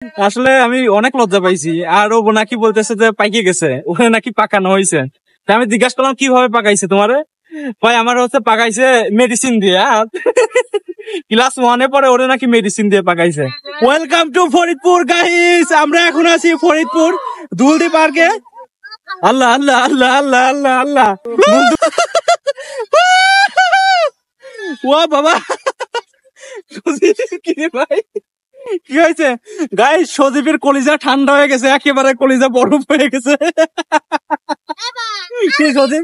আসলে আমি অনেক লজ্জা পাইছি। আর ও নাকি বলতেছে যে পাইকে গেছে, ওখানে নাকি পাকানো হয়েছে। আমি জিজ্ঞাসা করলাম কিভাবে পাকাইছে তোমারে, ভাই আমার হচ্ছে পাকাইছে মেডিসিন দিয়ে। ক্লাস 1-এ পরে ওরে নাকি মেডিসিন দিয়ে পাকাইছে। ওয়েলকাম টু ফরিদপুর গাইস, আমরা এখন আছি ফরিদপুর দুলদি পার্কে। আল্লাহ আল্লাহ আল্লাহ আল্লাহ আল্লাহ আল্লাহ ও বাবা, কি রে ভাই, কি হয়েছে গাইস? সজীবের কলিজা ঠান্ডা হয়ে গেছে, একেবারে কলিজা বরফ হয়ে গেছে। কি সজীব?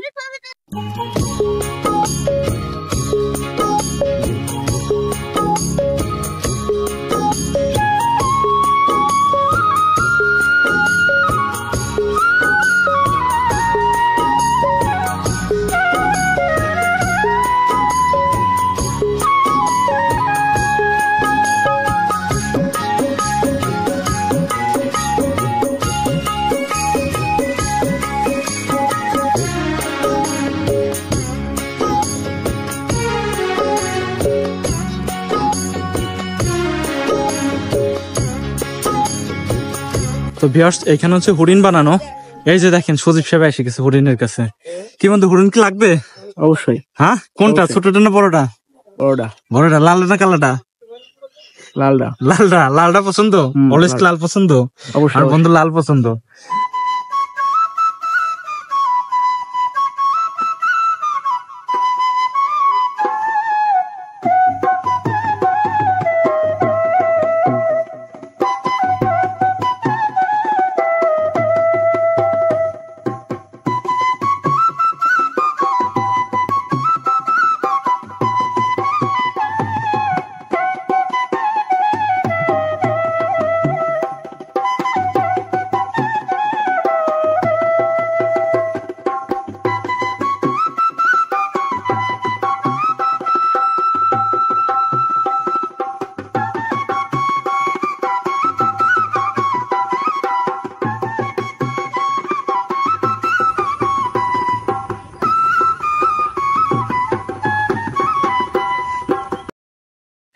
তো ভিউয়ার্স, এখানে হচ্ছে হরিণ বানানো। এই যে দেখেন সজীব সাহেব এসে গেছে হরিণের কাছে। কি বন্ধু, হরিণ কি লাগবে? অবশ্যই। হ্যাঁ, কোনটা, ছোটটা না বড়টা? বড়টা। বড়টা। লালটা না কালাটা? লালটা। লালটা। লালটা পছন্দ? অলওয়েজ লাল পছন্দ? অবশ্যই। আর বন্ধু লাল পছন্দ।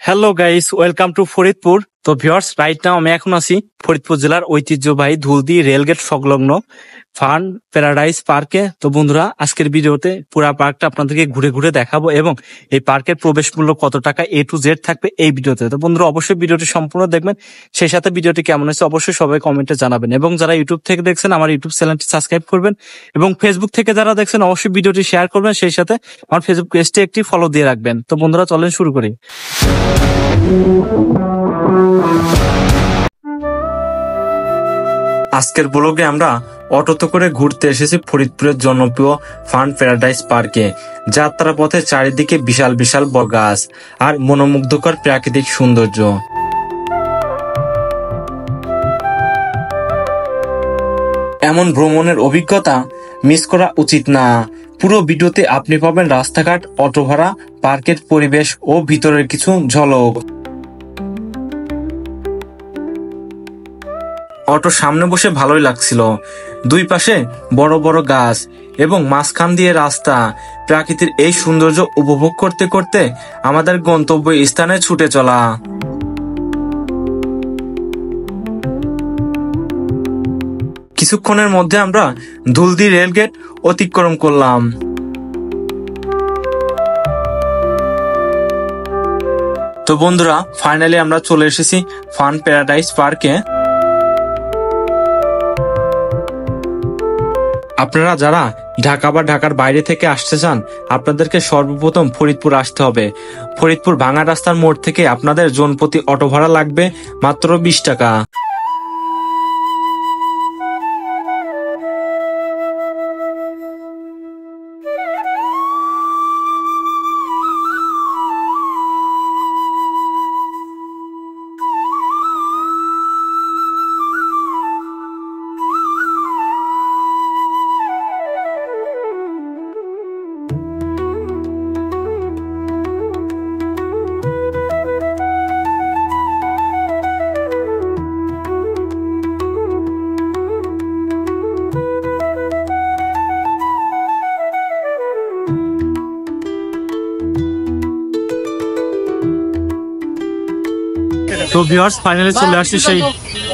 Hello guys, welcome to Faridpur. তো ভিউয়ার্স, রাইট নাও আমি এখন আছি ফরিদপুর জেলার ঐতিহ্যবাহী ধুলদি রেলগেট সংলগ্ন ফান প্যারাডাইস পার্কে। তো বন্ধুরা, আজকের ভিডিওতে পুরা পার্কটা আপনাদেরকে ঘুরে ঘুরে দেখাবো এবং এই পার্কের প্রবেশ মূল্য কত টাকা A to Z থাকবে এই ভিডিওতে। তো বন্ধুরা, অবশ্যই ভিডিওটি সম্পূর্ণ দেখবেন। সেই সাথে ভিডিওটি কেমন হয়েছে অবশ্যই সবাই কমেন্টে জানাবেন এবং যারা ইউটিউব থেকে দেখছেন আমার ইউটিউব চ্যানেলটি সাবস্ক্রাইব করবেন এবং ফেসবুক থেকে যারা দেখছেন অবশ্যই ভিডিওটি শেয়ার করবেন। সেই সাথে আমার ফেসবুক পেজটি একটি ফলো দিয়ে রাখবেন। তো বন্ধুরা, চলেন শুরু করি। আজকের ব্লগে আমরা অটোতে করে ঘুরতে এসেছি ফরিদপুরের জনপ্রিয় ফান প্যারাডাইস পার্কে। যাত্রা পথে চারিদিকে বিশাল বিশাল গাছ আর মনোমুগ্ধকর প্রাকৃতিক সৌন্দর্য। এমন ভ্রমণের অভিজ্ঞতা মিস করা উচিত না। পুরো ভিডিওতে আপনি পাবেন রাস্তাঘাট, অটো ভাড়া, পার্কের পরিবেশ ও ভিতরের কিছু ঝলক। অটোর সামনে বসে ভালোই লাগছিল। দুই পাশে বড় বড় গাছ এবং মাঝখান দিয়ে রাস্তা। প্রাকৃতির এই সৌন্দর্য উপভোগ করতে করতে আমাদের গন্তব্য স্থানে ছুটে চলা। কিছুক্ষণের মধ্যে আমরা ধুলদি রেলগেট অতিক্রম করলাম। তো বন্ধুরা, ফাইনালি আমরা চলে এসেছি ফান প্যারাডাইস পার্কে। আপনারা যারা ঢাকা বা ঢাকার বাইরে থেকে আসতে চান, আপনাদেরকে সর্বপ্রথম ফরিদপুর আসতে হবে। ফরিদপুর ভাঙা রাস্তার মোড় থেকে আপনাদের জনপ্রতি অটো ভাড়া লাগবে মাত্র 20 টাকা। তো ভিউয়ার্স, ফাইনালি চলে আসছি সেই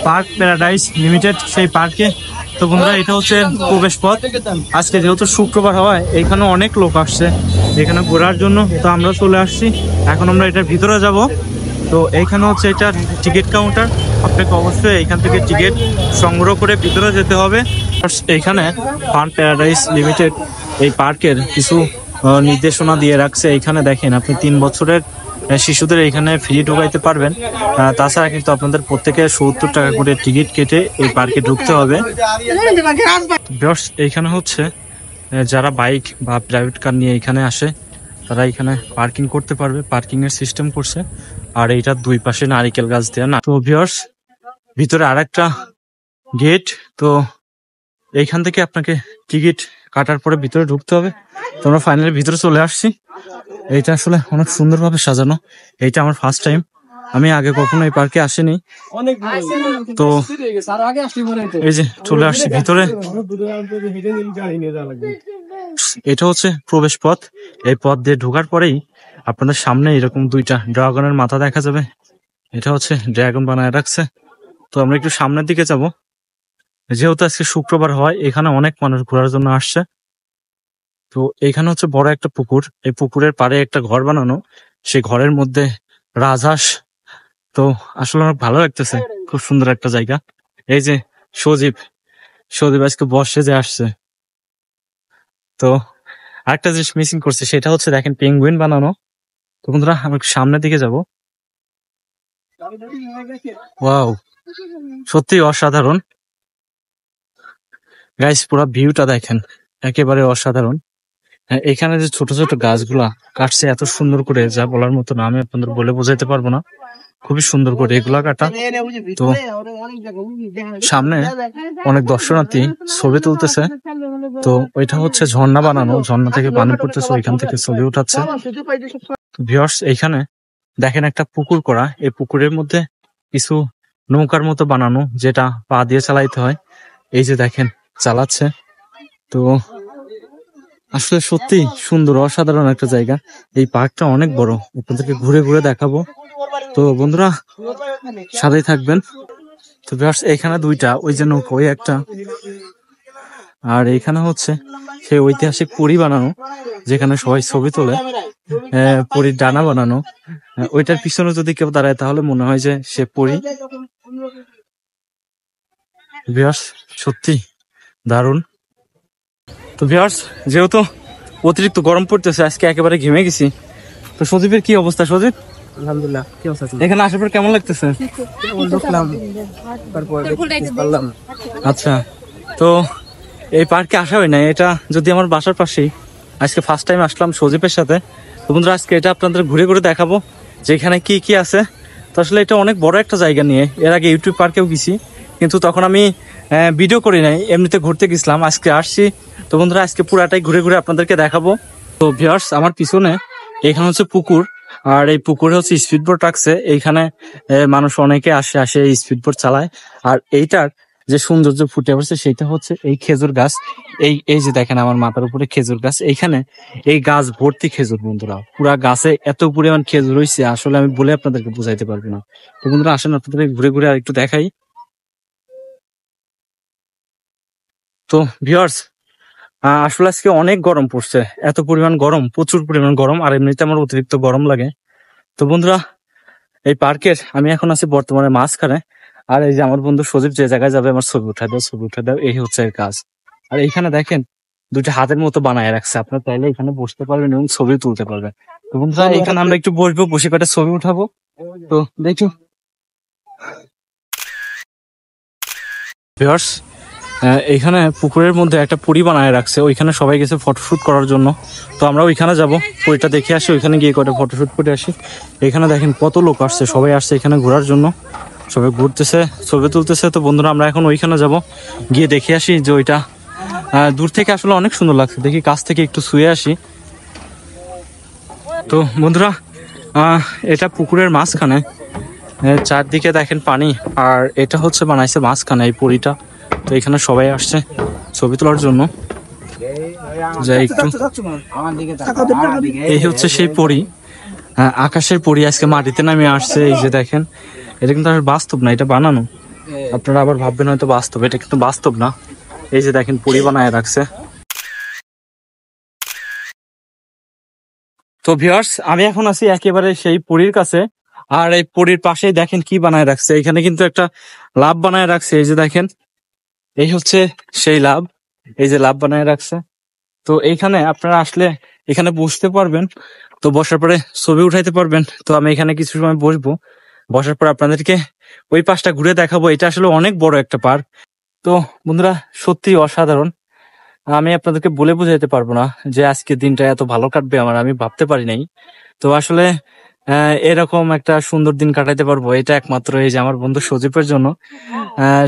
পার্ক প্যারাডাইস লিমিটেড সেই পার্কে। তো বন্ধুরা এটা হচ্ছে প্রবেশ পথ। আজকে যেহেতু শুক্রবার হওয়ায় এখানে অনেক লোক আসছে এখানে ঘোরার জন্য, তো আমরা চলে আসছি। এখন আমরা এটার ভিতরে যাব। তো এইখানে হচ্ছে এটা টিকিট কাউন্টার, আপনাকে অবশ্যই এইখান থেকে টিকিট সংগ্রহ করে ভিতরে যেতে হবে। এইখানে ফান প্যারাডাইস লিমিটেড এই পার্কের কিছু নির্দেশনা দিয়ে রাখছে। এইখানে দেখেন আপনি 3 বছরের শিশুদের এইখানে ফ্রি ঢোকাইতে পারবেন। তাছাড়া কিন্তু আপনাদের প্রত্যেকে 70 টাকা করে টিকিট কেটে এই পার্কে ঢুকতে হবে। এইখানে হচ্ছে যারা বাইক বা প্রাইভেট কার নিয়ে এখানে আসে তারা এখানে পার্কিং করতে পারবে, পার্কিং এর সিস্টেম করছে। আর এইটার দুই পাশে নারিকেল গাছ দেওয়া না। তো ভিউয়ার্স ভিতরে আরেকটা গেট, তো এইখান থেকে আপনাকে টিকিট কাটার পরে ভিতরে ঢুকতে হবে। তোমরা ফাইনালি ভিতরে চলে আসছি। এইটা আসলে অনেক সুন্দরভাবে সাজানো। এইটা আমার ফার্স্ট টাইম, আমি আগে কখনো এই পার্কে আসিনি। তো এই যে চলে আসছি ভিতরে। এটা হচ্ছে প্রবেশ পথ। এই পথ দিয়ে ঢোকার পরেই আপনাদের সামনে এরকম দুইটা ড্রাগনের মাথা দেখা যাবে। এটা হচ্ছে ড্রাগন বানায় রাখছে। তো আমরা একটু সামনের দিকে যাব। যেহেতু আজকে শুক্রবার হয় এখানে অনেক মানুষ ঘোরার জন্য আসছে। তো এখানে হচ্ছে বড় একটা পুকুর, এই পুকুরের পাড়ে একটা ঘর বানানো, সেই ঘরের মধ্যে রাজহাঁস। তো আসলে অনেক ভালো লাগতেছে, খুব সুন্দর একটা জায়গা। এই যে সজীব আজকে বর্ষে যে আসছে। তো আরেকটা জিনিস মিসিং করছে, সেটা হচ্ছে দেখেন পেঙ্গুইন বানানো। তো বন্ধুরা আমি সামনের দিকে যাব। ওয়াও, সত্যি অসাধারণ গাইস, পুরো ভিউটা দেখেন, একেবারে অসাধারণ। এখানে যে ছোট ছোট গাছগুলা কাটছে এত সুন্দর করে, যা বলার মতো না, আমি আপনাদের বলে বোঝাইতে পারবো না। খুবই সুন্দর করে এগুলা কাটা। তো সামনে অনেক দর্শনার্থী ছবি তুলতেছে। তো ওইটা হচ্ছে ঝর্ণা বানানো, ঝর্ণা থেকে পানি পড়তেছে, ওইখান থেকে ছবি উঠাচ্ছে। ভিউয়ার্স এইখানে দেখেন একটা পুকুর করা, এই পুকুরের মধ্যে কিছু নৌকার মতো বানানো, যেটা পা দিয়ে চালাইতে হয়। এই যে দেখেন চালাচ্ছে। তো আসলে সত্যি সুন্দর, অসাধারণ একটা জায়গা। এই পার্কটা অনেক বড়, আপনাদেরকে ঘুরে ঘুরে দেখাবো। তো বন্ধুরা সাথেই থাকবেন। তো ভিউয়ার্স এখানে দুইটা, ওই যে নৌকা ওই একটা, আর এখানে হচ্ছে সেই ঐতিহাসিক পুরী বানানো যেখানে সবাই ছবি তোলে, পুরীর ডানা বানানো। ওইটার পিছনে যদি কেউ দাঁড়ায় তাহলে মনে হয় যে সে পুরী। ভিউয়ার্স সত্যি দারুণ। তো ভিউয়ার্স যেহেতু অতিরিক্ত গরম পড়তেছে, আজকে একেবারে ঘেমে গেছি। তো সজীবের কি অবস্থা? সজীব আলহামদুলিল্লাহ, কি অবস্থা? এখানে আসার পর কেমন লাগতেছে? আচ্ছা, তো এই পার্কে আসা হয় না, এটা যদি আমার বাসার পাশেই। আজকে ফার্স্ট টাইম আসলাম সজীবের সাথে। তো বন্ধুরা আজকে এটা আপনাদের ঘুরে ঘুরে দেখাবো যে এখানে কি কি আছে। তো আসলে এটা অনেক বড় একটা জায়গা নিয়ে, এর আগে ইউটিউব পার্কেও গেছি, কিন্তু তখন আমি ভিডিও করি নাই, এমনিতে ঘুরতে গেছিলাম। আজকে আসছি। তো বন্ধুরা আজকে পুরাটাই ঘুরে ঘুরে আপনাদেরকে দেখাবো। তো ভিউয়ার্স আমার পিছনে এখানে হচ্ছে পুকুর, আর এই পুকুরে হচ্ছে স্পিড বোট রাখছে। এইখানে মানুষ অনেকে আসে এই স্পিড বোট চালায়। আর এইটার যে সৌন্দর্য ফুটে উঠছে সেটা হচ্ছে এই খেজুর গাছ। এই যে দেখেন আমার মাথার উপরে খেজুর গাছ, এইখানে এই গাছ ভর্তি খেজুর। বন্ধুরা পুরা গাছে এত পরিমাণ খেজুর হয়েছে, আসলে আমি বলে আপনাদেরকে বুঝাইতে পারবো না। তো বন্ধুরা আসেন আপনাদের ঘুরে ঘুরে আর একটু দেখাই। তো ভিউয়ার্স আসলে আজকে অনেক গরম পড়ছে, এত পরিমাণ গরম, প্রচুর পরিমাণ গরম, আর এমনিতে আমার অতিরিক্ত গরম লাগে। তো বন্ধুরা এই পার্কের আমি এখন আছি বর্তমানে মাঝখানে। আর এই যে আমার বন্ধু সজীব যে জায়গায় যাবে আমার ছবি উঠা দাও, এই হচ্ছে এর কাজ। আর এইখানে দেখেন দুইটা হাতের মতো বানায় রাখছে, আপনার চাইলে এখানে বসতে পারবেন এবং ছবি তুলতে পারবেন। তো বন্ধুরা এখানে আমরা একটু বসবো, বসে কটা ছবি উঠাবো। তো দেখো ভিউয়ার্স এইখানে পুকুরের মধ্যে একটা পুরি বানায় রাখছে, ওইখানে সবাই গেছে ফটোশুট করার জন্য। তো আমরা ওইখানে যাব, পুরীটা দেখে আসি, ওইখানে গিয়ে কটা ফটোশুট করে আসি। এখানে দেখেন কত লোক আসছে, সবাই আসছে এখানে ঘোরার জন্য, সবাই ঘুরতেছে, ছবি তুলতেছে। তো বন্ধুরা আমরা এখন ওইখানে যাব, গিয়ে দেখে আসি যে ওইটা দূর থেকে আসলে অনেক সুন্দর লাগছে, দেখি কাছ থেকে একটু শুয়ে আসি। তো বন্ধুরা এটা পুকুরের মাঝখানে, চারদিকে দেখেন পানি, আর এটা হচ্ছে বানাইছে মাঝখানে এই পুরীটা। তো এখানে সবাই আসছে ছবি তোলার জন্য। যাই একটু, এই হচ্ছে সেই পরী, আকাশের পরী আজকে মাটিতে নামে আসছে। এই যে দেখেন, এটা কিন্তু আর বাস্তব না, এটা বানানো। আপনারা আবার ভাববেন হয়তো বাস্তব, এটা কিন্তু বাস্তব না। এই যে দেখেন পুরি বানায় রাখছে। তো ভিউয়ার্স, আমি এখন আছি একেবারে সেই পুরীর কাছে। আর এই পুরীর পাশেই দেখেন কি বানায় রাখছে, এখানে কিন্তু একটা লাভ বানায় রাখছে। এই যে দেখেন, এই হচ্ছে সেই লাভ, এই যে লাভ বানায় রাখছে। তো এইখানে আপনারা আসলে এখানে বসতে পারবেন। তো বসার পরে ছবি উঠাইতে পারবেন। তো আমি এখানে কিছু সময় বসবো, বসার পর আপনাদেরকে ওই পাশটা ঘুরে দেখাবো। এটা আসলে অনেক বড় একটা পার্ক। তো বন্ধুরা, সত্যি অসাধারণ। আমি আপনাদেরকে বলে বোঝাতে পারবো না যে আজকের দিনটা এত ভালো কাটবে আমার, আমি ভাবতে পারি নাই। তো আসলে এরকম একটা সুন্দর দিন কাটাইতে পারবো এটা একমাত্র এই যে আমার বন্ধু সজীবের জন্য। আহ,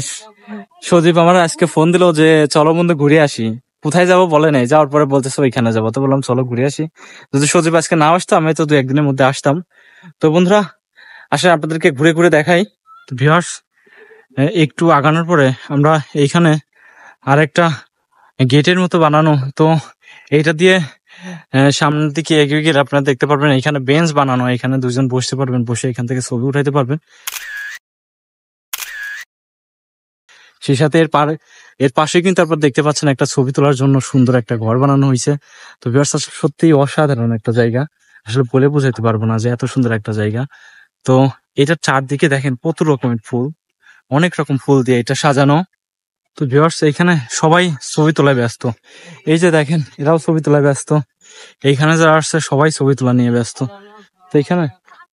সজীব আমার আজকে ফোন দিলো যে চলো বন্ধু ঘুরে আসি। কোথায় যাবো বলে নাই, যাওয়ার পরে বলতেছে ওইখানে যাবো। তো বললাম চলো ঘুরে আসি। যদি সজীব আজকে না আসতো আমি তো 2-1 দিনের মধ্যে আসতাম। তো বন্ধুরা, আসলে আপনাদেরকে ঘুরে ঘুরে দেখাই। তো ভিউয়ার্স, একটু আগানোর পরে আমরা এইখানে আরেকটা গেটের মতো বানানো, তো এইটা দিয়ে সামনের দিকে এগিয়ে গেলে আপনারা দেখতে পারবেন এখানে বেঞ্চ বানানো, এখানে দুজন বসতে পারবেন, বসে এখান থেকে ছবি উঠাইতে পারবেন। সেই সাথে এর পাশে কিন্তু আপনারা দেখতে পাচ্ছেন একটা ছবি তোলার জন্য সুন্দর একটা ঘর বানানো হয়েছে। তো ভিউয়ার্স, সত্যি অসাধারণ একটা জায়গা, আসলে বলে বোঝাতে পারবো না যে এত সুন্দর একটা জায়গা। তো এটার চারদিকে দেখেন কত রকমের ফুল, অনেক রকম ফুল দিয়ে এটা সাজানো। তো ভিউয়ার্স, এখানে সবাই ছবি তোলায় ব্যস্ত। এই যে দেখেন, এরাও ছবি তোলায় ব্যস্ত। এইখানে যারা আসছে সবাই ছবি তোলা নিয়ে ব্যস্ত। তো এখানে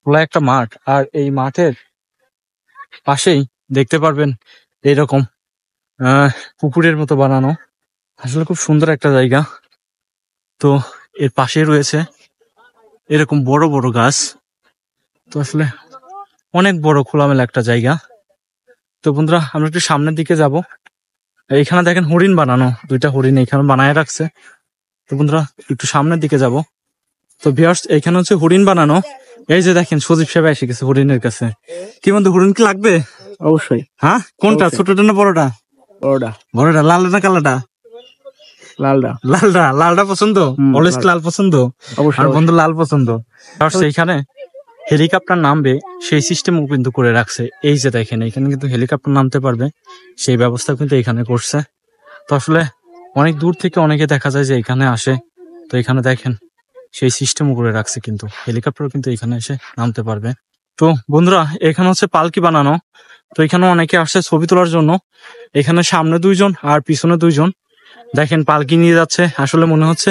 খোলা একটা মাঠ, আর এই মাঠের পাশেই দেখতে পারবেন এইরকম পুকুরের মতো বানানো। আসলে খুব সুন্দর একটা জায়গা। তো এর পাশে রয়েছে এরকম বড় বড় গাছ। তো আসলে অনেক বড় খোলামেলা একটা জায়গা। তো বন্ধুরা, আমরা একটু সামনের দিকে যাব। এইখানে দেখেন হরিণ বানানো, 2টা হরিণ এখানে বানায় রাখছে। তো বন্ধুরা, একটু সামনের দিকে যাব। তো ভিউয়ার্স, এখানে হচ্ছে হরিণ বানানো। এই যে দেখেন সজীব সাহেব এসে গেছে হরিণের কাছে। কি বন্ধু, হরিণ কি লাগবে? অবশ্যই। হ্যাঁ, কোনটা, অবশ্যই। ছোটটা না বড়টা? বড়টা। বড়টা, লালটা না কালাটা? লালটা। লালটা, লালটা পছন্দ, অলওয়েজ লাল। লাল পছন্দ। অবশ্যই আর বন্ধু অবশ্যই। লাল পছন্দ। আর সেইখানে হেলিকপ্টার নামবে সেই সিস্টেমও কিন্তু করে রাখছে। এই যে দেখেন, এখানে কিন্তু হেলিকপ্টার নামতে পারবে সেই ব্যবস্থা কিন্তু এখানে করছে। তো আসলে অনেক দূর থেকে অনেকে দেখা যায় যে এখানে আসে। তো এখানে দেখেন সেই সিস্টেমও করে রাখছে, কিন্তু হেলিকপ্টার কিন্তু এখানে এসে নামতে পারবে। তো বন্ধুরা, এখানে হচ্ছে পালকি বানানো। তো এখানে অনেকে আসছে ছবি তোলার জন্য। এখানে সামনে 2জন আর পিছনে 2জন দেখেন পালকি নিয়ে যাচ্ছে। আসলে মনে হচ্ছে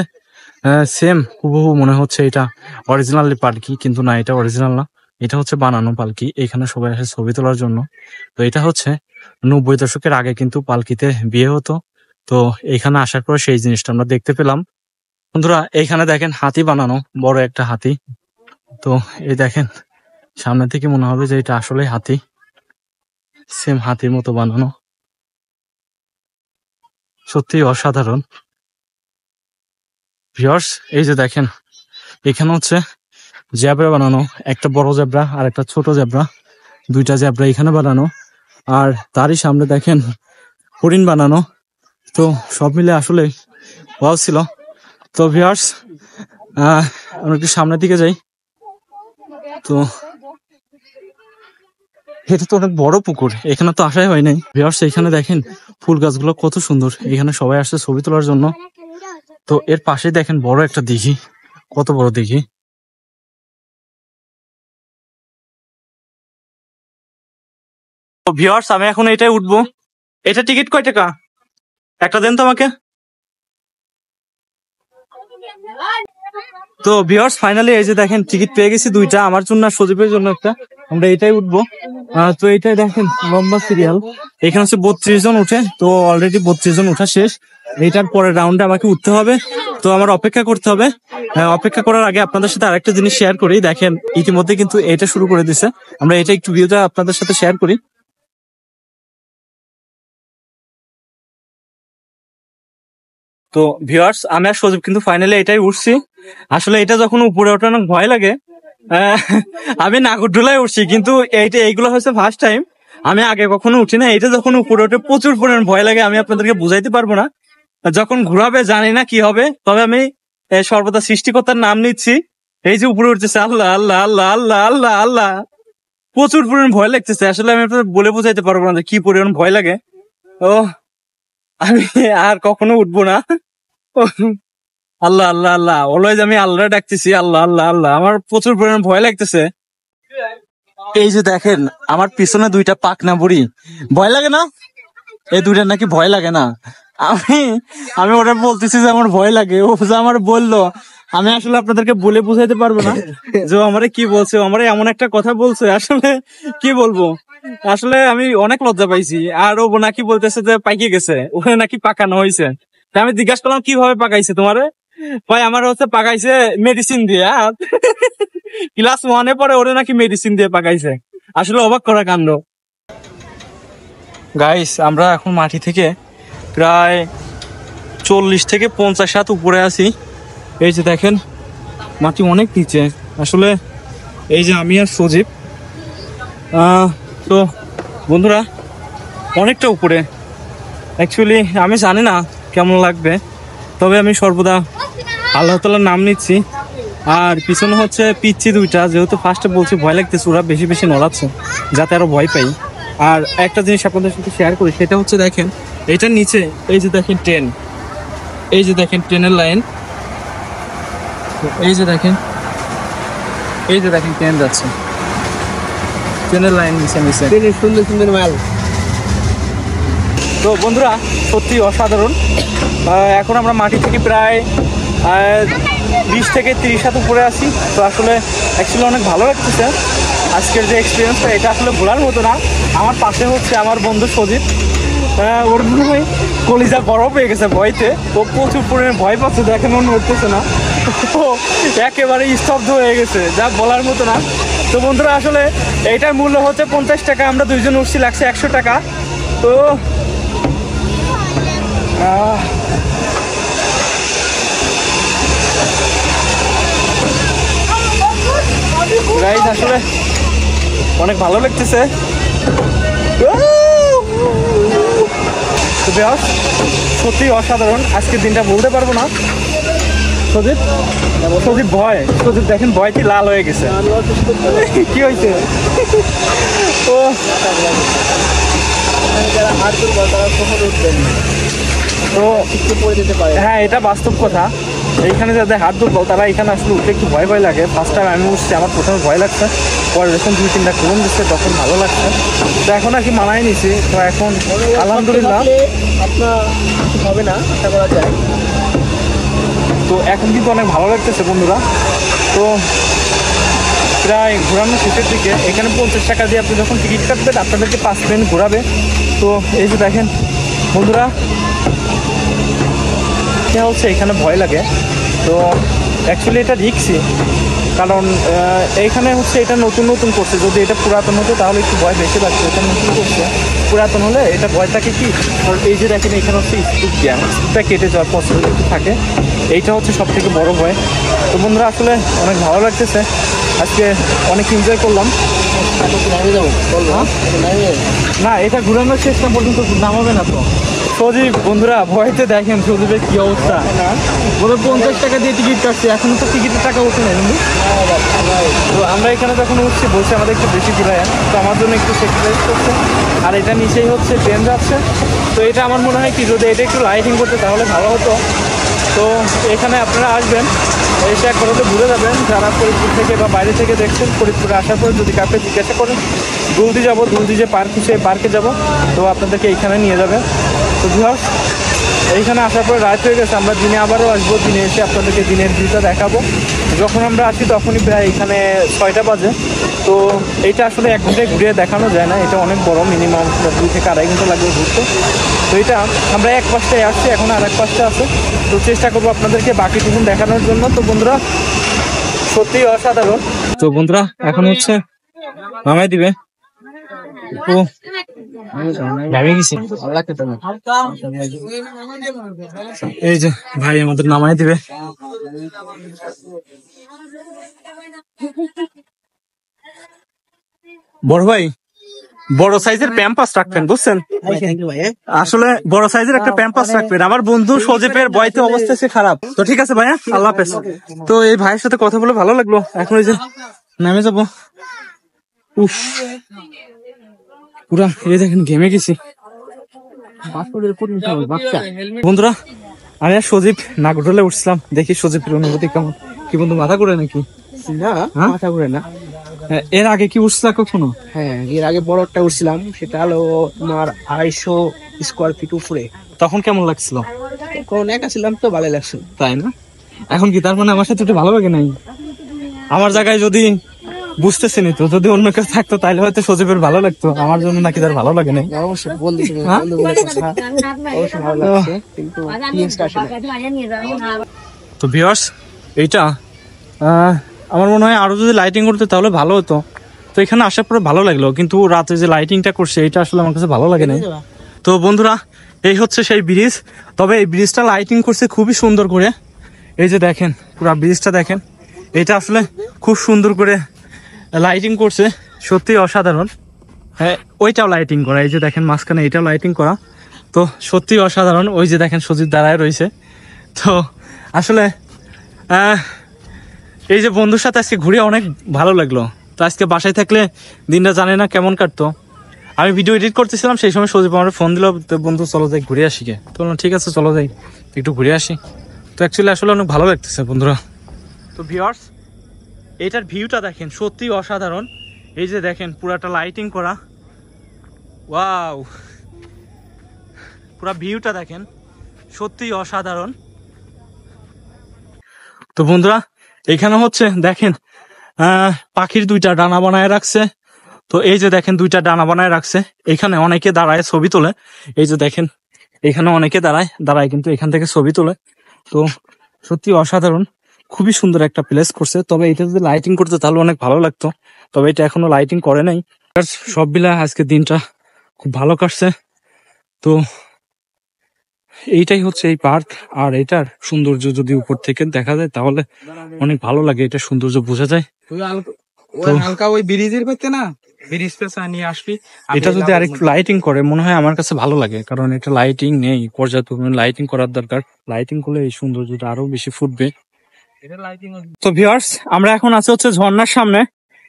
সেম হুবহু মনে হচ্ছে এটা অরিজিনালি পালকি, কিন্তু না, এটা অরিজিনাল না, এটা হচ্ছে বানানো পালকি। এখানে সবাই আসে ছবি তোলার জন্য। তো এটা হচ্ছে 90 দশকের আগে কিন্তু পালকিতে বিয়ে হতো। তো এখানে আসার পর সেই জিনিসটা আমরা দেখতে পেলাম। বন্ধুরা, এইখানে দেখেন হাতি বানানো, বড় একটা হাতি। তো এই দেখেন সামনে থেকে মনে হবে যে এটা আসলে হাতি, সেম হাতির মতো বানানো। সত্যি অসাধারণ। ভিউয়ার্স, এই যে দেখেন এখানে হচ্ছে জেব্রা বানানো, একটা বড় জেব্রা আর একটা ছোট জেব্রা, 2টা জেব্রা এখানে বানানো। আর তারই সামনে দেখেন হরিণ বানানো। তো সব মিলে আসলে ওয়াও ছিল। তো ভিউয়ার্স, আমরা একটু সামনের দিকে যাই। তো এটা তো অনেক বড় পুকুর, এখানে তো আসাই হয় নাই। ভিউয়ার্স, এখানে দেখেন ফুল গাছগুলো কত সুন্দর, এখানে সবাই আসছে ছবি তোলার জন্য। তো এর পাশে দেখেন বড় একটা দিঘি, কত বড় দিঘি। তো ভিউয়ার্স, আমি এখন এটাই উঠবো। এটা টিকিট কয় টাকা? একটা দেন তো আমাকে। তো ভিউয়ার্স, ফাইনালি এই যে দেখেন টিকিট পেয়ে গেছি 2টা, আমার জন্য আর সজীবের জন্য একটা। আমরা এটাই উঠবো। তো এটাই দেখেন লম্বা সিরিয়াল, এখানে হচ্ছে 32 জন উঠে। তো অলরেডি 32 জন উঠা শেষ। এইটার পরের রাউন্ডে আমাকে উঠতে হবে। তো আমার অপেক্ষা করতে হবে। অপেক্ষা করার আগে আপনাদের সাথে আরেকটা জিনিস শেয়ার করি। দেখেন ইতিমধ্যে কিন্তু এটা শুরু করে দিছে, আমরা এটা একটু ভিউটা আপনাদের সাথে শেয়ার করি। তো ভিউয়ার্স, আমি আর সজীব কিন্তু ফাইনালি এটাই উঠছি। আসলে এটা যখন উপরে ওঠা অনেক ভয় লাগে। আহ, আমি নাগরদোলায় উঠছি, কিন্তু এইগুলো হচ্ছে ফার্স্ট টাইম। আমি আগে কখনো উঠি না। এটা যখন উপরে ওঠে প্রচুর পরিমাণ ভয় লাগে, আমি আপনাদেরকে বুঝাইতে পারবো না। যখন ঘুরাবে জানি না কি হবে, তবে আমি সর্বদা সৃষ্টিকর্তার নাম নিচ্ছি। এই যে উপরে উঠতেছে, আল্লাহ আল্লাহ আল্লাহ আল্লাহ আল্লাহ আল্লাহ। প্রচুর পরিমাণ ভয় লাগতেছে। আসলে আমি আপনাদের বলে বোঝাইতে পারবো না যে কি পরিমাণ ভয় লাগে। ও আমি আর কখনো উঠবো না। আল্লাহ আল্লাহ আল্লাহ, অলওয়েজ আমি আল্লাহ ডাকতেছি, আল্লাহ আল্লাহ আল্লাহ। আমার প্রচুর পরিমাণ ভয় লাগতেছে। এই যে দেখেন আমার পিছনে দুইটা পাকনা বুড়ি, ভয় লাগে না? এই দুইটা নাকি ভয় লাগে না। আমি আমি ওটা বলতেছি যে আমার ভয় লাগে, ও যে আমার বললো। আমি আসলে আপনাদেরকে বলে বুঝাইতে পারবো না যে আমারে কি বলছে, আমারে এমন একটা কথা বলছে, আসলে কি বলবো। আসলে আমি অনেক লজ্জা পাইছি। আর ও নাকি বলতেছে যে পাইকে গেছে, ওখানে নাকি পাকানো হয়েছে। আমি জিজ্ঞাসা করলাম কিভাবে পাকাইছে তোমারে, ভাই আমার হচ্ছে পাকাইছে মেডিসিন দিয়ে। ক্লাস 1-এ পরে ওরে নাকি মেডিসিন দিয়ে পাকাইছে। আসলে অবাক করা কাণ্ড। গাইস আমরা এখন মাটি থেকে প্রায় 40 থেকে 50 হাত উপরে আছি। এই যে দেখেন মাটি অনেক নিচে। আসলে এই যে আমি আর সজীব, তো বন্ধুরা অনেকটা উপরে। অ্যাকচুয়ালি আমি জানি না কেমন লাগবে, তবে আমি সর্বদা আল্লাহ তাআলার নাম নিচ্ছি। আর পিছনে হচ্ছে পিচ্ছি দুইটা, যেহেতু ফার্স্টে বলছি ভয় লাগতেছে, ওরা বেশি বেশি নড়াচ্ছে যাতে আরো ভয় পাই। আর একটা জিনিস আপনাদের সাথে শেয়ার করি, সেটা হচ্ছে দেখেন এইটার নিচে এই যে দেখেন ট্রেন, এই যে দেখেন ট্রেনের লাইন, এই যে দেখেন, এই যে দেখেন ট্রেন যাচ্ছে, ট্রেনের লাইন নিচে নিচে সুন্দর সুন্দর মাল। তো বন্ধুরা সত্যি অসাধারণ। এখন আমরা মাটি থেকে প্রায় 20 থেকে 30 হাত উপরে আছি। তো আসলে অ্যাকচুয়ালি অনেক ভালো লাগতেছে আজকের যে এক্সপিরিয়েন্সটা, এটা আসলে ভোলার মতো না। আমার পাশে হচ্ছে আমার বন্ধু সজিত, ওর মনে হয় কলিজা বরফ হয়ে গেছে ভয়তে। ও প্রচুর পরিমাণে ভয় পাচ্ছে, দেখেন ও নড়তেছে না, ও একেবারে স্তব্ধ হয়ে গেছে, যা বলার মতো না। তো বন্ধুরা আসলে এইটার মূল্য হচ্ছে 50 টাকা, আমরা দুইজন উঠছি, লাগছে 100 টাকা। তো গাইস আসলে অনেক ভালো লাগতেছে। সত্যি অসাধারণ, আজকের দিনটা বলতে পারবো না। সজীব সজীব ভয়, সজীব দেখেন ভয়টি লাল হয়ে গেছে। কি হয়েছে? ও যারা হাত দুর্বল তারা কখনো উঠবেন না, তো একটু পড়ে যেতে পারে। হ্যাঁ এটা বাস্তব কথা। এইখানে যাদের হাত দুর্বল তারা এখানে আসলে উঠলে একটু ভয় ভয় লাগে। ফার্স্ট টাইম আমি উঠছি, আমার প্রথমে ভয় লাগছে, পরে যখন 2-3টা কোন দিচ্ছে তখন ভালো লাগছে। তো এখন আর কি মানায় নিছি। তো এখন আলহামদুলিল্লাহ আপনার কিছু হবে না, আশা করা যায়। তো এখন কিন্তু অনেক ভালো লাগতেছে বন্ধুরা। তো প্রায় ঘোরানো শেষের দিকে। এখানে 50 টাকা দিয়ে আপনি যখন টিকিট কাটবেন আপনাদেরকে 5 মিনিট ঘোরাবে। তো এই যে দেখেন বন্ধুরা, এটা হচ্ছে এখানে ভয় লাগে। তো অ্যাকচুয়ালি এটা রিস্কি, কারণ এইখানে হচ্ছে এটা নতুন নতুন করছে। যদি এটা পুরাতন হতো তাহলে একটু ভয় বেশি লাগতো, এটা নতুন করছে। পুরাতন হলে এটা ভয় থাকে কি, এই যে দেখেন এখানে হচ্ছে স্পিড জ্যাম, স্পিডটা কেটে যাওয়ার পসিবিলিটি থাকে। এইটা হচ্ছে সব থেকে বড় ভয়। তো বন্ধুরা আসলে অনেক ভালো লাগতেছে, আজকে অনেক এনজয় করলাম। না এটা ঘুরানোর শেষ না পর্যন্ত নামাবে না তো সজীব। বন্ধুরা ভয়তে দেখেন সজীবের কি অবস্থা, বলে 50 টাকা দিয়ে টিকিট কাটছে, এখনো তো টিকিটের টাকা উঠে নেই বন্ধু। তো আমরা এখানে যখন উঠছি বলছি আমাদের একটু বেশি ঘুরায়, তো আমার জন্য একটু স্যাক্রিফাইস করছে। আর এটা নিচেই হচ্ছে ট্রেন যাচ্ছে। তো এটা আমার মনে হয় কি যদি এটা একটু লাইটিং করতে তাহলে ভালো হতো। তো এখানে আপনারা আসবেন, এসে একবার হতে ঘুরে যাবেন। যারা ফরিদপুর থেকে বা বাইরে থেকে দেখছেন, ফরিদপুরে আসার পরে যদি কাউকে জিজ্ঞাসা করেন দুলদি যাবো, দুলদি যে পার্ক সেই পার্কে যাব, তো আপনাদেরকে এইখানে নিয়ে যাবে। তো ভিউয়ার্স এইখানে আসার পরে রাত হয়ে গেছে, আমরা দিনে আবারও আসবো। দিনে এসে আপনাদেরকে দিনের ভিউটা দেখাবো। যখন আমরা আসি তখনই প্রায় এখানে 6টা বাজে। তো এইটা আসলে 1 ঘন্টায় ঘুরিয়ে দেখানো যায় না, এটা অনেক বড়, মিনিমাম 2 থেকে 2.5 ঘন্টা লাগবে ঘুরতে। তো এটা আমরা এক পাশটায় আসছি, এখন আর এক পাশটা আছে। তো চেষ্টা করবো আপনাদেরকে বাকিটুকু দেখানোর জন্য। তো বন্ধুরা সত্যি অসাধারণ। তো বন্ধুরা এখন হচ্ছে নামাই দিবে। তো এই যে ভাই আমাদের নামাই দিবে। বড় ভাই বড় সাইজের প্যাম্পাস রাখবেন বুঝছেন, আসলে বড় সাইজের একটা প্যাম্পাস রাখবেন। আমার বন্ধু সজীবের বয়তে অবস্থা সে খারাপ। তো ঠিক আছে ভাইয়া, আল্লাহ হাফেজ। তো এই ভাইয়ের সাথে কথা বলে ভালো লাগলো। এখন এই যে নামে যাবো। উফ, পুরা এই দেখেন ঘেমে গেছি বন্ধুরা। আমি আর সজীব নাগরদোলে উঠছিলাম, দেখি সজীবের অনুভূতি কেমন। কি বন্ধু, মাথা ঘুরে নাকি? না, হ্যাঁ? মাথা ঘুরে না। এর আগে কি উঠছিল কখনো? হ্যাঁ, এর আগে বড়টা উঠছিলাম, সেটা হলো তোমার 250 স্কোয়ার ফিট উপরে। তখন কেমন লাগছিল? কোন একা ছিলাম তো ভালো লাগছে। তাই না? এখন কি তার মানে আমার সাথে একটু ভালো লাগে নাই? আমার জায়গায় যদি বুঝতেছি নি তো, যদি অন্য কেউ থাকতো তাহলে হয়তো সজীবের ভালো লাগতো, আমার জন্য নাকি তার ভালো লাগে নাই। অবশ্যই বন্ধু হ্যাঁ? বন্ধুগুলোর কথা অবশ্যই ভালো লাগছে, কিন্তু ফিলিংসটা আসে না। তো ভিউয়ার্স, এইটা আমার মনে হয় আরো যদি লাইটিং করতে তাহলে ভালো হতো। তো এখানে আসার পরে ভালো লাগলো, কিন্তু রাতে যে লাইটিংটা করছে এটা আসলে আমার কাছে ভালো লাগে না। তো বন্ধুরা, এই হচ্ছে সেই ব্রিজ। তবে এই ব্রিজটা লাইটিং করছে খুবই সুন্দর করে। এই যে দেখেন পুরো ব্রিজটা দেখেন, এটা আসলে খুব সুন্দর করে লাইটিং করছে, সত্যি অসাধারণ। হ্যাঁ, ওইটাও লাইটিং করা, এই যে দেখেন মাঝখানে এটাও লাইটিং করা। তো সত্যি অসাধারণ। ওই যে দেখেন সজীব দাঁড়ায় রয়েছে। তো আসলে এই যে বন্ধুর সাথে আজকে ঘুরে অনেক ভালো লাগলো। তো আজকে বাসায় থাকলে দিনটা জানে না কেমন কাটতো। আমি ভিডিও এডিট করতেছিলাম, সেই সময় সজীব আমার ফোন দিল, তো বন্ধু চলো যাই ঘুরে আসি গে। তো বললাম ঠিক আছে চলো যাই একটু ঘুরে আসি। তো অ্যাকচুয়ালি আসলে অনেক ভালো লাগতেছে বন্ধুরা। তো ভিউয়ার্স, এটার ভিউটা দেখেন সত্যি অসাধারণ। এই যে দেখেন পুরাটা লাইটিং করা, ওয়াও, পুরা ভিউটা দেখেন সত্যি অসাধারণ। তো বন্ধুরা, এখানে হচ্ছে দেখেন পাখির দুইটা ডানা বানায় রাখছে। তো এই যে দেখেন দুইটা ডানা বানায় রাখছে, এখানে অনেকে দাঁড়ায় ছবি তোলে। এই যে দেখেন এখানে অনেকে দাঁড়ায় কিন্তু এখান থেকে ছবি তোলে। তো সত্যি অসাধারণ, খুবই সুন্দর একটা প্লেস করছে। তবে এটা যদি লাইটিং করতে তাহলে অনেক ভালো লাগতো, তবে এটা এখনো লাইটিং করে নাই। সব মিলা আজকে দিনটা খুব ভালো কাটছে। তো এইটাই হচ্ছে এই পার্ক, আর এটার সৌন্দর্য যদি উপর থেকে দেখা যায় তাহলে অনেক ভালো লাগে, এটা সৌন্দর্য বোঝা যায়। হালকা ওই ব্রিজের করতে না, ব্রিজ পেছা নিয়ে আসবি। এটা যদি আরেকটু লাইটিং করে মনে হয় আমার কাছে ভালো লাগে, কারণ এটা লাইটিং নেই, পর্যাপ্ত লাইটিং করার দরকার। লাইটিং করলে এই সৌন্দর্যটা আরো বেশি ফুটবে। তো ভিউয়ার্স, আমরা এখন আছি হচ্ছে ঝর্ণার সামনে।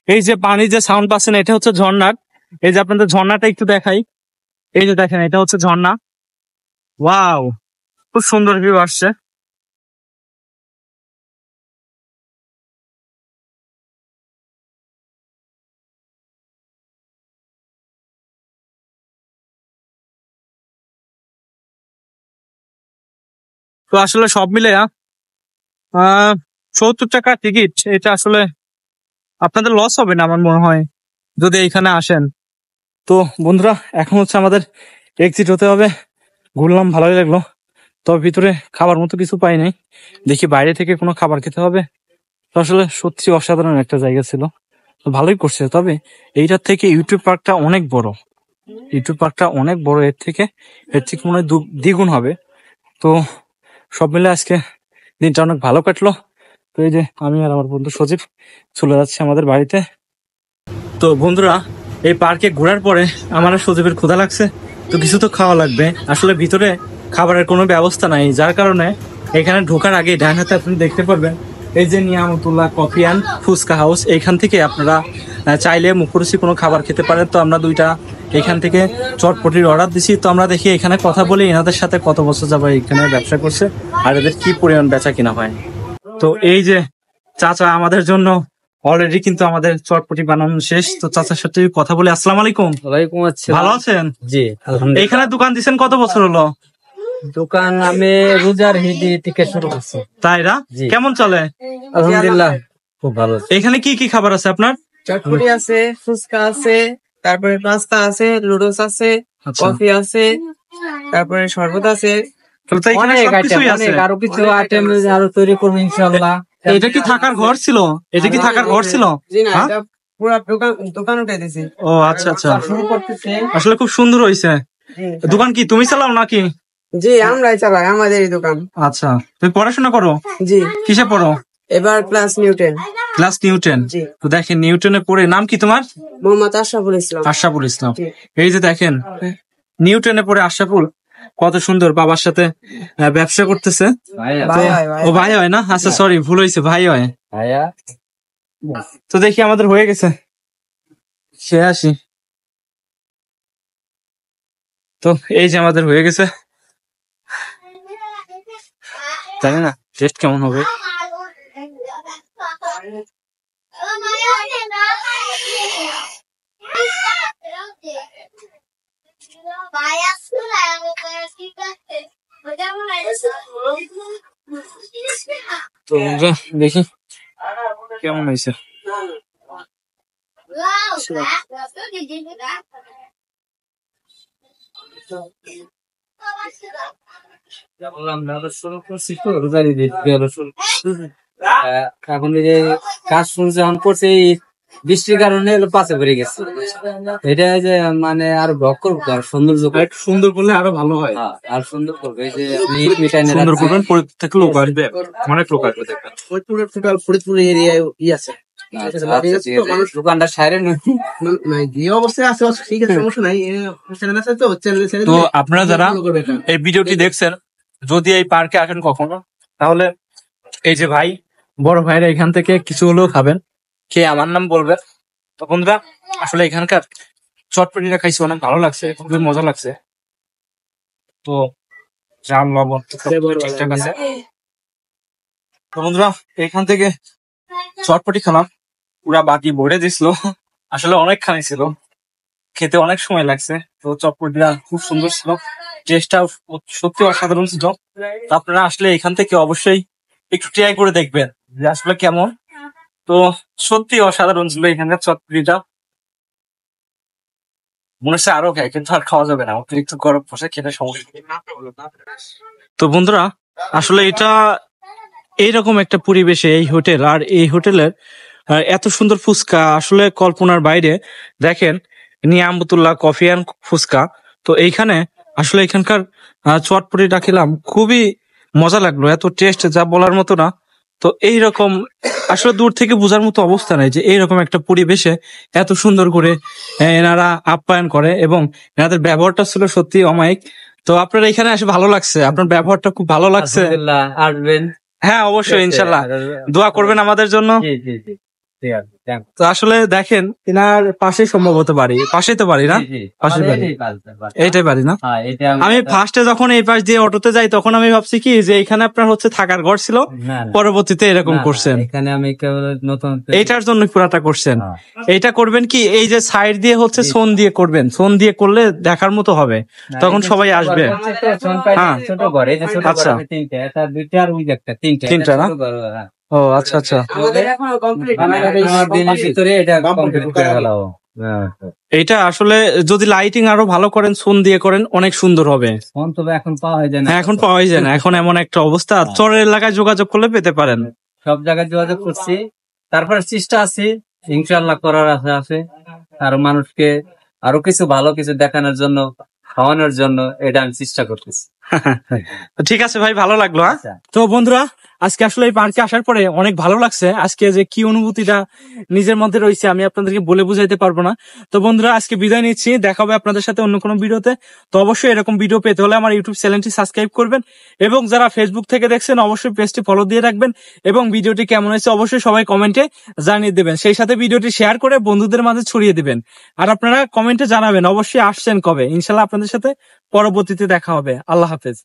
এই যে পানি যে সাউন্ড পাচ্ছেন এটা হচ্ছে ঝর্ণার। এই যে আপনাদের ঝর্ণাটা একটু দেখাই, এই যে দেখেন এটা হচ্ছে ঝর্ণা। ওয়াও, খুব সুন্দর ভিউ আসছে। তো আসলে সব মিলে 70 টাকা টিকিট, এটা আসলে আপনাদের লস হবে না আমার মনে হয় যদি এইখানে আসেন। তো বন্ধুরা, এখন হচ্ছে আমাদের এক্সিট হতে হবে। ঘুরলাম, ভালোই লাগলো, তবে ভিতরে খাবার মতো কিছু পাই নাই, দেখি বাইরে থেকে কোনো খাবার খেতে হবে। তো আসলে সত্যি অসাধারণ একটা জায়গা ছিল, তো ভালোই করছে। তবে এইটার থেকে ইউটিউব পার্কটা অনেক বড়, ইউটিউব পার্কটা অনেক বড়, এর থেকে মনে হয় দ্বিগুণ হবে। তো সব মিলে আজকে দিনটা অনেক ভালো কাটলো। তো এই যে আমি আর আমার বন্ধু সজীব চলে যাচ্ছি আমাদের বাড়িতে। তো বন্ধুরা, এই পার্কে ঘোরার পরে আমার আর সজীবের ক্ষুধা লাগছে, তো কিছু তো খাওয়া লাগবে। আসলে ভিতরে খাবারের কোনো ব্যবস্থা নাই, যার কারণে এখানে ঢোকার আগে ডান হাতে আপনি দেখতে পারবেন এই যে Niamatullah coffee and fuchka house. এইখান থেকে আপনারা চাইলে মুখরুচি কোনো খাবার খেতে পারেন। তো আমরা দুইটা এখান থেকে চটপটির অর্ডার দিছি। তো আমরা দেখি এখানে কথা বলি এনাদের সাথে, কত বছর যাবে এখানে ব্যবসা করছে আর এদের কি পরিমাণ বেচা কিনা হয়। তো এই যে চাচা আমাদের জন্য অলরেডি কিন্তু আমাদের চটপটি বানানো শেষ। তো চাচার সাথে কথা বলি। আসসালামু আলাইকুম। ওয়ালাইকুম আসসালাম। ভালো আছেন? জি আলহামদুলিল্লাহ। এখানে দোকান দিছেন কত বছর হলো? দোকান আমি রোজার হিদি থেকে শুরু করছি। তাই না? জি। কেমন চলে? আলহামদুলিল্লাহ খুব ভালো। এখানে কি কি খাবার আছে আপনার? চটপটি আছে, ফুচকা আছে, তারপরে পাস্তা আছে, লুডোস আছে, আচ্ছা। কফি আছে, তারপরে শরবত আছে, তাহলে তো এখানে অনেক সবকিছুই আইটেম, আছে। অনেক আরো কিছু আইটেম আরো তৈরি করবো ইনশাআল্লাহ। এটা কি থাকার ঘর ছিল? এটা কি থাকার ঘর ছিল? জি না, হ্যাঁ? এটা পুরো দোকান উঠে দিছি। ও আচ্ছা আচ্ছা, শুরু করতেছি। আসলে খুব সুন্দর হয়েছে। দোকান কি তুমি চালাও নাকি? জি আমরাই চালাই, আমাদের এই দোকান। আচ্ছা, তুমি পড়াশোনা করো? জি। কিসে পড়ো? এবার ক্লাস নিউটেন। Class Newton. জি। তো দেখেন নিউটনে পড়ে, নাম কি তোমার? মোহাম্মদ আশরাফুল ইসলাম। আশরাফুল ইসলাম। জি। এই যে দেখেন নিউটনে পড়ে আশরাফুল কত সুন্দর বাবার সাথে ব্যবসা করতেছে। ভাই হয়, ভাই ও ভাই হয় না? আচ্ছা সরি, ভুল হয়েছে, ভাই হয়। ভাইয়া। তো দেখি আমাদের হয়ে গেছে। সে আসি। তো এই যে আমাদের হয়ে গেছে, জানি না টেস্ট কেমন হবে। তো দেখি কেমন হয়েছে। এখন এই যে কাজ শুনছে এখন করছে এই বৃষ্টির কারণে পাশে পড়ে গেছে। এটা যে মানে আর ব্লক করবো আর সৌন্দর্য একটু সুন্দর করলে আরো ভালো হয়। আর সুন্দর করবে এই যে ইট মিটাইনে সুন্দর করবেন, পরে থেকে লোক আসবে, অনেক লোক আসবে দেখবেন। ফরিদপুরের টোটাল ফরিদপুর এরিয়ায় আছে দোকানটা সাইরে যে অবস্থায় আছে ঠিক আছে, সমস্যা নাই। চ্যানেল আছে তো, চ্যানেল তো আপনারা যারা এই ভিডিওটি দেখছেন, যদি এই পার্কে আসেন কখনো, তাহলে এই যে ভাই, বড় ভাইরা এখান থেকে কিছু হলেও খাবেন, খেয়ে আমার নাম বলবেন। তো বন্ধুরা, আসলে এখানকার চটপটিটা খাইছি, অনেক ভালো লাগছে, খুবই মজা লাগছে। তো জাল লবণ ঠিকঠাক আছে। তো বন্ধুরা, এখান থেকে চটপটি খেলাম, পুরা বাটি ভরে দিছিল, আসলে অনেক খানি ছিল, খেতে অনেক সময় লাগছে। তো চটপটিটা খুব সুন্দর ছিল, টেস্টটা সত্যি অসাধারণ ছিল। তো আপনারা আসলে এখান থেকে অবশ্যই একটু ট্রাই করে দেখবেন যে আসলে কেমন। তো সত্যি অসাধারণ ছিল এখানকার চটপটিটা, মনে হচ্ছে আরো খাই, কিন্তু আর খাওয়া যাবে না, অতিরিক্ত গরম বসে খেতে সমস্যা। তো বন্ধুরা, আসলে এটা এইরকম একটা পরিবেশে এই হোটেল, আর এই হোটেলের এত সুন্দর ফুচকা আসলে কল্পনার বাইরে। দেখেন, নিয়ামতুল্লাহ কফি অ্যান্ড ফুচকা। তো এইখানে আসলে এখানকার চটপটিটা খেলাম, খুবই মজা লাগলো, এত টেস্ট যা বলার মতো না। তো এইরকম আসলে দূর থেকে বোঝার মতো অবস্থা নাই যে এইরকম একটা পরিবেশে এত সুন্দর করে এনারা আপ্যায়ন করে, এবং এনাদের ব্যবহারটা ছিল সত্যি অমায়িক। তো আপনার এখানে এসে ভালো লাগছে, আপনার ব্যবহারটা খুব ভালো লাগছে। আসবেন। হ্যাঁ, অবশ্যই, ইনশাল্লাহ দোয়া করবেন আমাদের জন্য। তো আসলে দেখেন, এনার পাশেই সম্ভবত বাড়ি, পাশেই তো বাড়ি না, পাশের বাড়ি, এইটাই বাড়ি না। আমি ফার্স্টে যখন এই পাশ দিয়ে অটোতে যাই, তখন আমি ভাবছি কি যে এখানে আপনার হচ্ছে থাকার ঘর ছিল, পরবর্তীতে এরকম করছেন। এখানে আমি নতুন এইটার জন্য পুরাটা করছেন। এইটা করবেন কি, এই যে সাইড দিয়ে হচ্ছে সোন দিয়ে করবেন, সোন দিয়ে করলে দেখার মতো হবে, তখন সবাই আসবে। হ্যাঁ, ছোট ঘর, এই যে ছোট আচ্ছা, তিনটা, এটা দুইটা আর ওই একটা তিনটা না? ও আচ্ছা আচ্ছা, দিনের ভিতরে এটা কমপ্লিট করে ফেলাবো। এইটা আসলে যদি লাইটিং আরো ভালো করেন, সোন দিয়ে করেন, অনেক সুন্দর হবে। ফোন তো এখন পাওয়া যায় না, এখন পাওয়াই যায় না, এখন এমন একটা অবস্থা, চরের এলাকায় যোগাযোগ করলে পেতে পারেন। সব জায়গায় যোগাযোগ করছি, তারপরে চেষ্টা আছে ইনশাল্লাহ করার আছে আরো মানুষকে আরো কিছু ভালো কিছু দেখানোর জন্য, খাওয়ানোর জন্য, এটা আমি চেষ্টা করতেছি। ঠিক আছে ভাই, ভালো লাগলো। হ্যাঁ, তো বন্ধুরা, আজকে আসলে এই পার্কে আসার পরে অনেক ভালো লাগছে। আজকে যে কি অনুভূতিটা নিজের মধ্যে রয়েছে, আমি আপনাদেরকে বলে বুঝাইতে পারবো না। তো বন্ধুরা, আজকে বিদায় নিচ্ছি, দেখা হবে আপনাদের সাথে অন্য কোনো ভিডিওতে। তো অবশ্যই এরকম ভিডিও পেতে হলে আমার ইউটিউব চ্যানেলটি সাবস্ক্রাইব করবেন, এবং যারা ফেসবুক থেকে দেখছেন অবশ্যই পেজটি ফলো দিয়ে রাখবেন, এবং ভিডিওটি কেমন হয়েছে অবশ্যই সবাই কমেন্টে জানিয়ে দেবেন। সেই সাথে ভিডিওটি শেয়ার করে বন্ধুদের মাঝে ছড়িয়ে দিবেন। আর আপনারা কমেন্টে জানাবেন অবশ্যই আসছেন কবে। ইনশাল্লাহ আপনাদের সাথে পরবর্তীতে দেখা হবে। আল্লাহ হাফেজ।